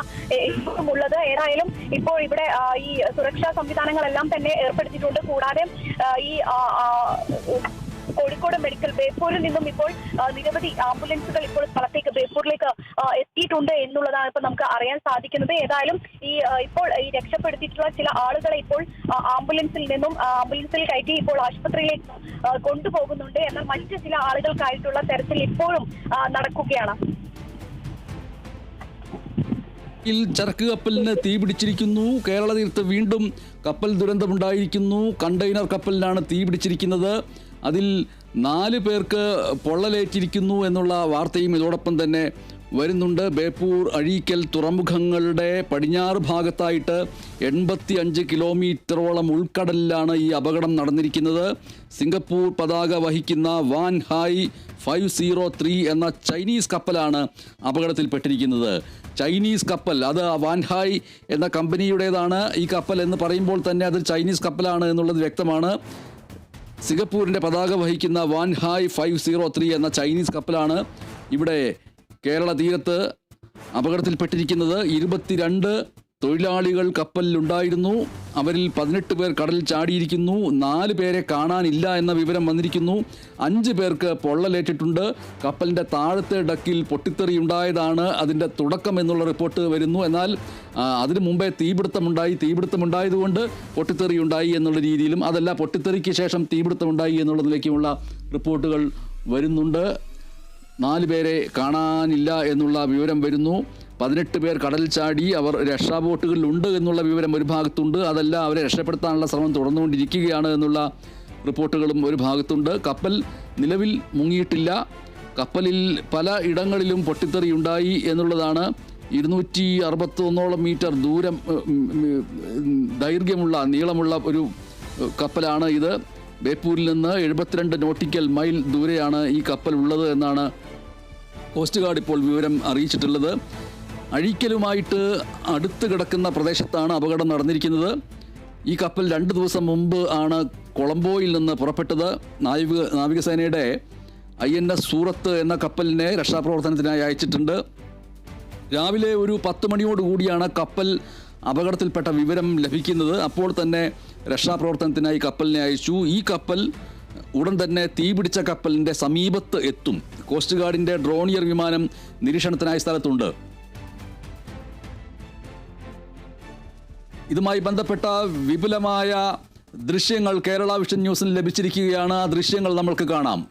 ഇപ്പോഴും ഉള്ളത്. ഏതായാലും ഇപ്പോൾ ഇവിടെ ഈ സുരക്ഷാ സംവിധാനങ്ങളെല്ലാം തന്നെ ഏർപ്പെടുത്തിയിട്ടുണ്ട്. കൂടാതെ ഈ കോഴിക്കോട് മെഡിക്കൽ ബേപ്പൂരിൽ നിന്നും ഇപ്പോൾ നിരവധി ആംബുലൻസുകൾ ഇപ്പോൾ സ്ഥലത്തേക്ക് ബേപ്പൂരിലേക്ക് എത്തിയിട്ടുണ്ട് എന്നുള്ളതാണ് ഇപ്പൊ നമുക്ക് അറിയാൻ സാധിക്കുന്നത്. ഏതായാലും ഇപ്പോൾ ഈ രക്ഷപ്പെടുത്തിയിട്ടുള്ള ചില ആളുകളെ ഇപ്പോൾ ആംബുലൻസിൽ കയറ്റി ഇപ്പോൾ ആശുപത്രിയിലേക്ക് കൊണ്ടുപോകുന്നുണ്ട്. എന്നാൽ മറ്റു ചില ആളുകൾക്കായിട്ടുള്ള തെരച്ചിൽ ഇപ്പോഴും നടക്കുകയാണ്. ചരക്ക് കപ്പലിന് തീ പിടിച്ചിരിക്കുന്നു. കേരള തീരത്ത് വീണ്ടും കപ്പൽ ദുരന്തമുണ്ടായിരിക്കുന്നു. കണ്ടെയ്നർ കപ്പലിനാണ് തീ പിടിച്ചിരിക്കുന്നത്. അതിൽ 4 പേർക്ക് പൊള്ളലേറ്റിരിക്കുന്നു എന്നുള്ള വാർത്തയും ഇതോടൊപ്പം തന്നെ വരുന്നുണ്ട്. ബേപ്പൂർ, അഴീക്കൽ തുറമുഖങ്ങളുടെ പടിഞ്ഞാറ് ഭാഗത്തായിട്ട് 85 കിലോമീറ്ററോളം ഉൾക്കടലിലാണ് ഈ അപകടം നടന്നിരിക്കുന്നത്. സിംഗപ്പൂർ പതാക വഹിക്കുന്ന വാൻ ഹായ് 503 എന്ന ചൈനീസ് കപ്പലാണ് അപകടത്തിൽപ്പെട്ടിരിക്കുന്നത്. ചൈനീസ് കപ്പൽ, അത് വാൻ ഹായ് എന്ന കമ്പനിയുടേതാണ് ഈ കപ്പൽ എന്ന് പറയുമ്പോൾ തന്നെ അത് ചൈനീസ് കപ്പലാണ് എന്നുള്ളത് വ്യക്തമാണ്. സിംഗപ്പൂരിൻ്റെ പതാക വഹിക്കുന്ന വാൻ ഹായ് 503 എന്ന ചൈനീസ് കപ്പലാണ് ഇവിടെ കേരള തീരത്ത് അപകടത്തിൽപ്പെട്ടിരിക്കുന്നത്. 22 തൊഴിലാളികൾ കപ്പലിലുണ്ടായിരുന്നു. അവരിൽ 18 പേർ കടലിൽ ചാടിയിരിക്കുന്നു. 4 പേരെ കാണാനില്ല എന്ന വിവരം വന്നിരിക്കുന്നു. 5 പേർക്ക് പൊള്ളലേറ്റിട്ടുണ്ട്. കപ്പലിൻ്റെ താഴത്തെ ഡക്കിൽ പൊട്ടിത്തെറി ഉണ്ടായതാണ് അതിൻ്റെ തുടക്കം എന്നുള്ള റിപ്പോർട്ട് വരുന്നു. എന്നാൽ അതിനു മുമ്പേ തീപിടുത്തമുണ്ടായതുകൊണ്ട് പൊട്ടിത്തെറി ഉണ്ടായി എന്നുള്ള രീതിയിലും, അതല്ല പൊട്ടിത്തെറിക്ക് ശേഷം തീപിടുത്തമുണ്ടായി എന്നുള്ളതിലേക്കുമുള്ള റിപ്പോർട്ടുകൾ വരുന്നുണ്ട്. 4 പേരെ കാണാനില്ല എന്നുള്ള വിവരം വരുന്നു. 18 പേർ കടലിൽ ചാടി, അവർ രക്ഷാബോട്ടുകളിലുണ്ട് എന്നുള്ള വിവരം ഒരു ഭാഗത്തുണ്ട്. അതല്ല, അവരെ രക്ഷപ്പെടുത്താനുള്ള ശ്രമം തുടർന്നുകൊണ്ടിരിക്കുകയാണ് എന്നുള്ള റിപ്പോർട്ടുകളും ഒരു ഭാഗത്തുണ്ട്. കപ്പൽ നിലവിൽ മുങ്ങിയിട്ടില്ല. കപ്പലിൽ പല ഇടങ്ങളിലും പൊട്ടിത്തെറി ഉണ്ടായി എന്നുള്ളതാണ്. 261 മീറ്റർ നീളമുള്ള ഒരു കപ്പലാണ് ഇത്. ബേപ്പൂരിൽ നിന്ന് 72 നോട്ടിക്കൽ മൈൽ ദൂരെയാണ് ഈ കപ്പൽ ഉള്ളത് എന്നാണ് കോസ്റ്റ് ഗാർഡ് ഇപ്പോൾ വിവരം അറിയിച്ചിട്ടുള്ളത്. അഴീക്കലുമായിട്ട് അടുത്ത് കിടക്കുന്ന പ്രദേശത്താണ് അപകടം നടന്നിരിക്കുന്നത്. ഈ കപ്പൽ 2 ദിവസം മുമ്പ് ആണ് കൊളംബോയിൽ നിന്ന് പുറപ്പെട്ടത്. നാവികസേനയുടെ INS സൂറത്ത് എന്ന കപ്പലിനെ രക്ഷാപ്രവർത്തനത്തിനായി അയച്ചിട്ടുണ്ട്. രാവിലെ ഒരു 10 മണിയോടുകൂടിയാണ് കപ്പൽ അപകടത്തിൽപ്പെട്ട വിവരം ലഭിക്കുന്നത്. അപ്പോൾ തന്നെ രക്ഷാപ്രവർത്തനത്തിനായി കപ്പലിനെ അയച്ചു. ഈ കപ്പൽ ഉടൻ തന്നെ തീപിടിച്ച കപ്പലിൻ്റെ സമീപത്ത് എത്തും. കോസ്റ്റ് ഗാർഡിൻ്റെ ഡ്രോണിയർ വിമാനം നിരീക്ഷണത്തിനായി സ്ഥലത്തുണ്ട്. ഇതുമായി ബന്ധപ്പെട്ട വിപുലമായ ദൃശ്യങ്ങൾ കേരള വിഷൻ ന്യൂസിന് ലഭിച്ചിരിക്കുകയാണ്. ആ ദൃശ്യങ്ങൾ നമ്മൾക്ക് കാണാം.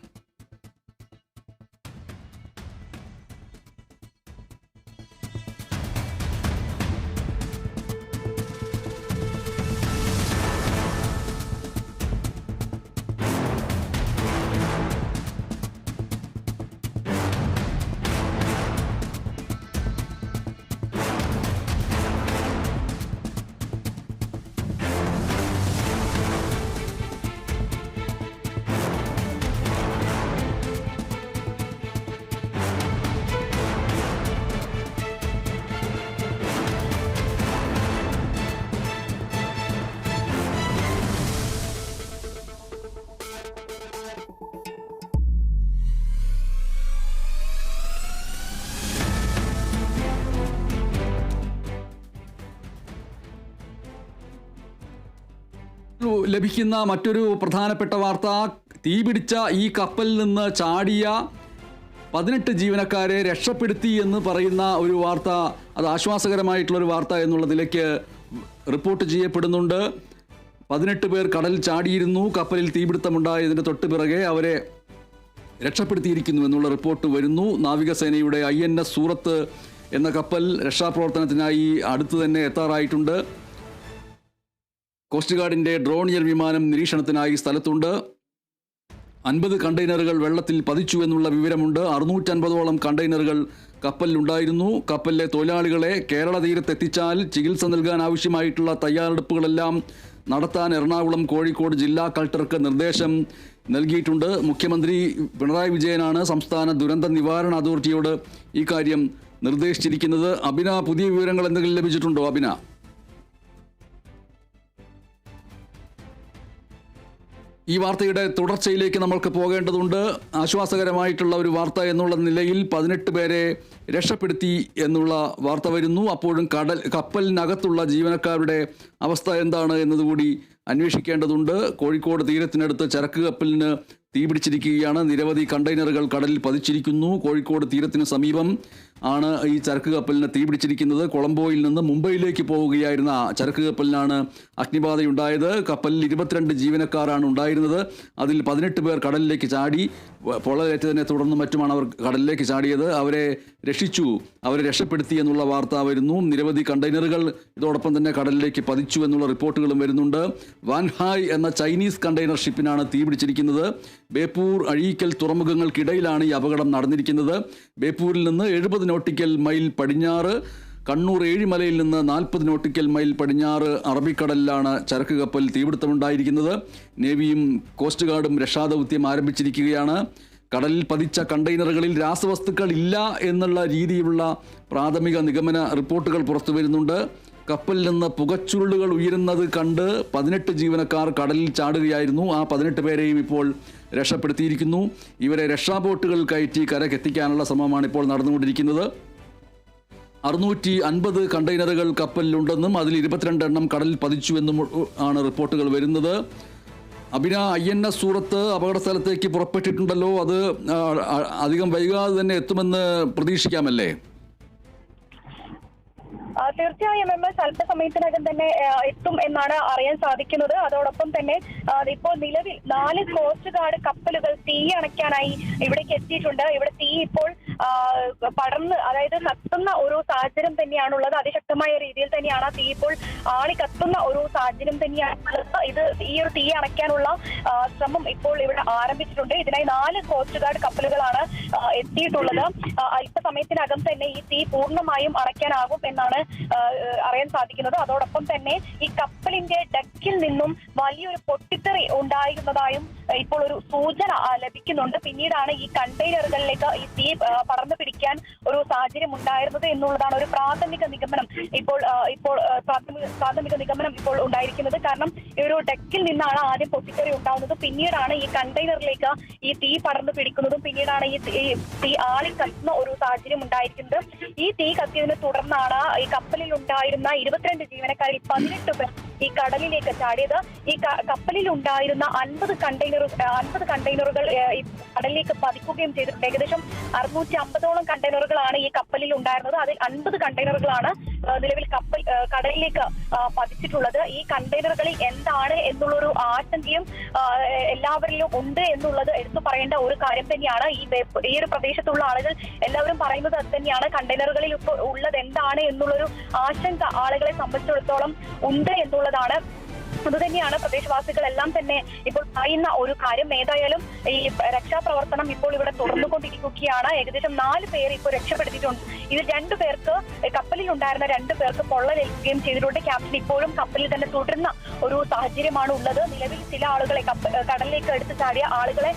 ലഭിക്കുന്ന മറ്റൊരു പ്രധാനപ്പെട്ട വാർത്ത, തീപിടിച്ച ഈ കപ്പലിൽ നിന്ന് ചാടിയ 18 ജീവനക്കാരെ രക്ഷപ്പെടുത്തി എന്ന് പറയുന്ന ഒരു വാർത്ത, അത് ആശ്വാസകരമായിട്ടുള്ളൊരു വാർത്ത എന്നുള്ളതിലേക്ക് റിപ്പോർട്ട് ചെയ്യപ്പെടുന്നുണ്ട്. 18 പേർ കടലിൽ ചാടിയിരുന്നു. കപ്പലിൽ തീപിടുത്തമുണ്ടായതിൻ്റെ തൊട്ട് പിറകെ അവരെ രക്ഷപ്പെടുത്തിയിരിക്കുന്നു എന്നുള്ള റിപ്പോർട്ട് വരുന്നു. നാവികസേനയുടെ INS സൂറത്ത് എന്ന കപ്പൽ രക്ഷാപ്രവർത്തനത്തിനായി അടുത്ത് തന്നെ എത്താറായിട്ടുണ്ട്. കോസ്റ്റ് ഗാർഡിൻ്റെ ഡ്രോണിയർ വിമാനം നിരീക്ഷണത്തിനായി സ്ഥലത്തുണ്ട്. 50 കണ്ടെയ്നറുകൾ വെള്ളത്തിൽ പതിച്ചു എന്നുള്ള വിവരമുണ്ട്. 650ഓളം കണ്ടെയ്നറുകൾ കപ്പലിലുണ്ടായിരുന്നു. കപ്പലിലെ തൊഴിലാളികളെ കേരള തീരത്തെത്തിച്ചാൽ ചികിത്സ നൽകാൻ ആവശ്യമായിട്ടുള്ള തയ്യാറെടുപ്പുകളെല്ലാം നടത്താൻ എറണാകുളം, കോഴിക്കോട് ജില്ലാ കളക്ടർക്ക് നിർദ്ദേശം നൽകിയിട്ടുണ്ട്. മുഖ്യമന്ത്രി പിണറായി വിജയനാണ് സംസ്ഥാന ദുരന്ത നിവാരണ അതോറിറ്റിയോട് ഈ കാര്യം നിർദ്ദേശിച്ചിരിക്കുന്നത്. അബിന, പുതിയ വിവരങ്ങൾ എന്തെങ്കിലും ലഭിച്ചിട്ടുണ്ടോ? അബിന, ഈ വാർത്തയുടെ തുടർച്ചയിലേക്ക് നമ്മൾക്ക് പോകേണ്ടതുണ്ട്. ആശ്വാസകരമായിട്ടുള്ള ഒരു വാർത്ത എന്നുള്ള നിലയിൽ 18 പേരെ രക്ഷപ്പെടുത്തി എന്നുള്ള വാർത്ത വരുന്നു. അപ്പോഴും കപ്പലിനകത്തുള്ള ജീവനക്കാരുടെ അവസ്ഥ എന്താണ് എന്നതുകൂടി അന്വേഷിക്കേണ്ടതുണ്ട്. കോഴിക്കോട് തീരത്തിനടുത്ത് ചരക്ക് കപ്പലിന് തീപിടിച്ചിരിക്കുകയാണ്. നിരവധി കണ്ടെയ്നറുകൾ കടലിൽ പതിച്ചിരിക്കുന്നു. കോഴിക്കോട് തീരത്തിന് സമീപം ആണ് ഈ ചരക്ക് കപ്പലിന് തീപിടിച്ചിരിക്കുന്നത്. കൊളംബോയിൽ നിന്ന് മുംബൈയിലേക്ക് പോവുകയായിരുന്ന ചരക്ക് കപ്പലിനാണ് അഗ്നിബാധയുണ്ടായത്. കപ്പലിൽ 22 ജീവനക്കാരാണ് ഉണ്ടായിരുന്നത്. അതിൽ 18 പേർ കടലിലേക്ക് ചാടി. പൊള്ളലേറ്റതിനെ തുടർന്ന് മറ്റുമാണ് അവർ കടലിലേക്ക് ചാടിയത്. അവരെ രക്ഷിച്ചു, അവരെ രക്ഷപ്പെടുത്തി എന്നുള്ള വാർത്ത വരുന്നു. നിരവധി കണ്ടെയ്നറുകൾ ഇതോടൊപ്പം തന്നെ കടലിലേക്ക് പതിച്ചു എന്നുള്ള റിപ്പോർട്ടുകളും വരുന്നുണ്ട്. വാൻഹായ് എന്ന ചൈനീസ് കണ്ടെയ്നർ ഷിപ്പിനാണ് തീപിടിച്ചിരിക്കുന്നത്. ബേപ്പൂർ, അഴീക്കൽ തുറമുഖങ്ങൾക്കിടയിലാണ് ഈ അപകടം നടന്നിരിക്കുന്നത്. ബേപ്പൂരിൽ നിന്ന് 70 നോട്ടിക്കൽ മൈൽ പടിഞ്ഞാറ്, കണ്ണൂർ ഏഴിമലയിൽ നിന്ന് 40 നോട്ടിക്കൽ മൈൽ പടിഞ്ഞാറ് അറബിക്കടലിലാണ് ചരക്ക് കപ്പൽ തീപിടുത്തമുണ്ടായിരിക്കുന്നത്. നേവിയും കോസ്റ്റ് ഗാർഡും രക്ഷാദൗത്യം ആരംഭിച്ചിരിക്കുകയാണ്. കടലിൽ പതിച്ച കണ്ടെയ്നറുകളിൽ രാസവസ്തുക്കൾ ഇല്ല എന്നുള്ള രീതിയിലുള്ള പ്രാഥമിക നിഗമന റിപ്പോർട്ടുകൾ പുറത്തു വരുന്നുണ്ട്. കപ്പലിൽ നിന്ന് പുകച്ചുരുളുകൾ ഉയരുന്നത് കണ്ട് 18 ജീവനക്കാർ കടലിൽ ചാടുകയായിരുന്നു. ആ 18 പേരെയും ഇപ്പോൾ രക്ഷപ്പെടുത്തിയിരിക്കുന്നു. ഇവരെ രക്ഷാബോട്ടുകൾ കയറ്റി കരക്കെത്തിക്കാനുള്ള ശ്രമമാണ് ഇപ്പോൾ നടന്നുകൊണ്ടിരിക്കുന്നത്. 650 കണ്ടെയ്നറുകൾ കപ്പലിലുണ്ടെന്നും അതിൽ 22 എണ്ണം കടലിൽ പതിച്ചു എന്നും ആണ് റിപ്പോർട്ടുകൾ വരുന്നത്. അബിന, INS സൂറത്ത് അപകട സ്ഥലത്തേക്ക് പുറപ്പെട്ടിട്ടുണ്ടല്ലോ. അത് അധികം വൈകാതെ തന്നെ എത്തുമെന്ന് പ്രതീക്ഷിക്കാമല്ലേ? തീർച്ചയായും MS അല്പസമയത്തിനകം തന്നെ എത്തും എന്നാണ് അറിയാൻ സാധിക്കുന്നത്. അതോടൊപ്പം തന്നെ ഇപ്പോൾ നിലവിൽ 4 കോസ്റ്റ് ഗാർഡ് കപ്പലുകൾ തീ അണയ്ക്കാനായി ഇവിടേക്ക് എത്തിയിട്ടുണ്ട്. ഇവിടെ തീ ഇപ്പോൾ പടർന്ന്, അതായത് കത്തുന്ന ഒരു സാഹചര്യം തന്നെയാണുള്ളത്. അതിശക്തമായ രീതിയിൽ തന്നെയാണ് തീ ഇപ്പോൾ ആളി കത്തുന്ന ഒരു സാഹചര്യം തന്നെയാണുള്ളത്. ഈ ഒരു തീ അണയ്ക്കാനുള്ള ശ്രമം ഇപ്പോൾ ഇവിടെ ആരംഭിച്ചിട്ടുണ്ട്. ഇതിനായി 4 കോസ്റ്റ് ഗാർഡ് കപ്പലുകളാണ് എത്തിയിട്ടുള്ളത്. അല്പസമയത്തിനകം തന്നെ ഈ തീ പൂർണ്ണമായും അണയ്ക്കാനാകും എന്നാണ് അറിയാൻ സാധിക്കുന്നത്. അതോടൊപ്പം തന്നെ ഈ കപ്പലിന്റെ ഡെക്കിൽ നിന്നും വലിയൊരു പൊട്ടിത്തെറി ഉണ്ടായിരുന്നതായും ഇപ്പോൾ ഒരു സൂചന ലഭിക്കുന്നുണ്ട്. പിന്നീടാണ് ഈ കണ്ടെയ്നറുകളിലേക്ക് ഈ തീ പടർന്നു പിടിക്കാൻ ഒരു സാഹചര്യം ഉണ്ടായിരുന്നത് എന്നുള്ളതാണ് ഒരു പ്രാഥമിക നിഗമനം ഇപ്പോൾ ഉണ്ടായിരിക്കുന്നത്. കാരണം ഈ ഒരു ഡെക്കിൽ നിന്നാണ് ആദ്യം പൊട്ടിത്തെറി ഉണ്ടാകുന്നത്. പിന്നീടാണ് ഈ കണ്ടെയ്നറിലേക്ക് ഈ തീ പടർന്നു പിടിക്കുന്നതും പിന്നീടാണ് ഈ തീ ആളി കത്തുന്ന ഒരു സാഹചര്യം ഉണ്ടായിരിക്കുന്നത്. ഈ തീ കത്തിയതിനെ തുടർന്നാണ് ഈ കപ്പലിൽ ഉണ്ടായിരുന്ന 22 ജീവനക്കാരിൽ 18 പേർ ഈ കടലിലേക്ക് ചാടിയത്. ഈ കപ്പലിൽ ഉണ്ടായിരുന്ന 50 കണ്ടെയ്നറുകൾ ഈ കടലിലേക്ക് പതിക്കുകയും ചെയ്തിട്ടുണ്ട്. ഏകദേശം 650ഓളം കണ്ടെയ്നറുകളാണ് ഈ കപ്പലിൽ ഉണ്ടായിരുന്നത്. അതിൽ 50 കണ്ടെയ്നറുകളാണ് നിലവിൽ കടലിലേക്ക് പതിച്ചിട്ടുള്ളത്. ഈ കണ്ടെയ്നറുകളിൽ എന്താണ് എന്നുള്ളൊരു ആശങ്കയും എല്ലാവരിലും ഉണ്ട് എന്നുള്ളത് എടുത്തു പറയേണ്ട ഒരു കാര്യം തന്നെയാണ്. ഈ ഒരു പ്രദേശത്തുള്ള ആളുകൾ എല്ലാവരും പറയുന്നത് അത് തന്നെയാണ്. കണ്ടെയ്നറുകളിൽ ഇപ്പോൾ ഉള്ളത് എന്താണ് എന്നുള്ളൊരു ആശങ്ക ആളുകളെ സംബന്ധിച്ചിടത്തോളം ഉണ്ട് എന്നുള്ളതാണ്. അതുതന്നെയാണ് പ്രദേശവാസികളെല്ലാം തന്നെ ഇപ്പോൾ പറയുന്ന ഒരു കാര്യം. ഏതായാലും ഈ രക്ഷാപ്രവർത്തനം ഇപ്പോൾ ഇവിടെ തുടർന്നുകൊണ്ടിരിക്കുകയാണ്. ഏകദേശം 4 പേര് ഇപ്പോൾ രക്ഷപ്പെടുത്തിയിട്ടുണ്ട്. ഇതിൽ 2 പേർക്ക്, കപ്പലിൽ ഉണ്ടായിരുന്ന 2 പേർക്ക് പൊള്ളലേൽക്കുകയും ചെയ്തിട്ടുണ്ട്. ക്യാപ്റ്റൻ ഇപ്പോഴും കപ്പലിൽ തന്നെ തുടരുന്ന ഒരു സാഹചര്യമാണ് ഉള്ളത്. നിലവിൽ ചില ആളുകളെ കടലിലേക്ക് എടുത്തു ചാടിയ ആളുകളിൽ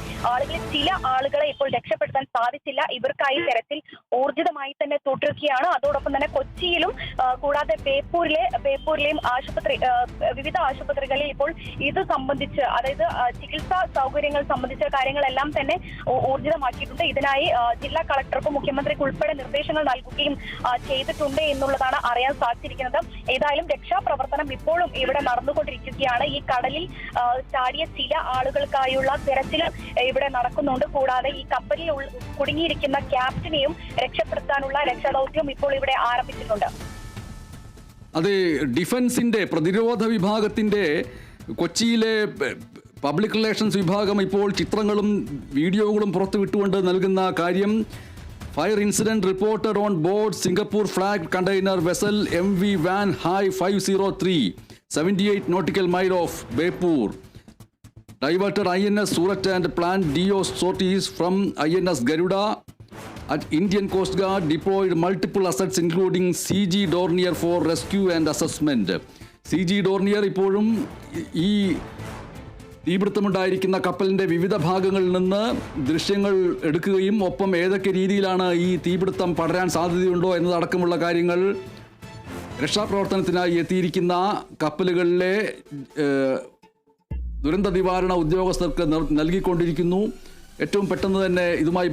ചില ആളുകളെ ഇപ്പോൾ രക്ഷപ്പെടുത്താൻ സാധിച്ചില്ല. ഇവർക്കായി തെരച്ചിൽ ഊർജിതമായി തന്നെ തുടരുകയാണ്. അതോടൊപ്പം തന്നെ കൊച്ചിയിലും കൂടാതെ ബേപ്പൂരിലെയും വിവിധ ആശുപത്രികളിലും ആശുപത്രികളിൽ ഇപ്പോൾ ഇത് സംബന്ധിച്ച്, അതായത് ചികിത്സാ സൗകര്യങ്ങൾ സംബന്ധിച്ച കാര്യങ്ങളെല്ലാം തന്നെ ഊർജിതമാക്കിയിട്ടുണ്ട്. ഇതിനായി ജില്ലാ കളക്ടർക്കും മുഖ്യമന്ത്രിക്ക് ഉൾപ്പെടെ നിർദ്ദേശങ്ങൾ നൽകുകയും ചെയ്തിട്ടുണ്ട് എന്നുള്ളതാണ് അറിയാൻ സാധിച്ചിരിക്കുന്നത്. ഏതായാലും രക്ഷാപ്രവർത്തനം ഇപ്പോഴും ഇവിടെ നടന്നുകൊണ്ടിരിക്കുകയാണ്. ഈ കടലിൽ ചാടിയ ചില ആളുകൾക്കായുള്ള തെരച്ചിൽ ഇവിടെ നടക്കുന്നുണ്ട്. കൂടാതെ ഈ കപ്പലിൽ കുടുങ്ങിയിരിക്കുന്ന ക്യാപ്റ്റനെയും രക്ഷപ്പെടുത്താനുള്ള രക്ഷാദൗത്യം ഇപ്പോൾ ഇവിടെ ആരംഭിച്ചിട്ടുണ്ട്. അതെ, ഡിഫൻസിന്റെ പ്രതിരോധ വിഭാഗത്തിന്റെ കൊച്ചിയിലെ പബ്ലിക് റിലേഷൻസ് വിഭാഗം ഇപ്പോൾ ചിത്രങ്ങളും വീഡിയോകളും പുറത്തുവിട്ടുകൊണ്ട് നൽകുന്ന കാര്യം, fire incident reported on board Singapore flag container vessel MV Van Hai 503 78 nautical mile of Bepur diverted INS Surat and planned DO sorties from INS Garuda. At Indian Coast Guard deployed multiple assets including CG Dornier for rescue and assessment. CG Dornier ഇപ്പോഴും ഈ തീപിടുത്തമുണ്ടായിരിക്കുന്ന കപ്പലിൻ്റെ വിവിധ ഭാഗങ്ങളിൽ നിന്ന് ദൃശ്യങ്ങൾ എടുക്കുകയും ഒപ്പം ഏതൊക്കെ രീതിയിലാണ് ഈ തീപിടുത്തം പടരാൻ സാധ്യതയുണ്ടോ എന്നതടക്കമുള്ള കാര്യങ്ങൾ രക്ഷാപ്രവർത്തനത്തിനായി എത്തിയിരിക്കുന്ന കപ്പലുകളിലെ ദുരന്ത നിവാരണ ഉദ്യോഗസ്ഥർക്ക് നൽകിക്കൊണ്ടിരിക്കുന്നു. ഏറ്റവും പെട്ടെന്ന് തന്നെ ഇതുമായി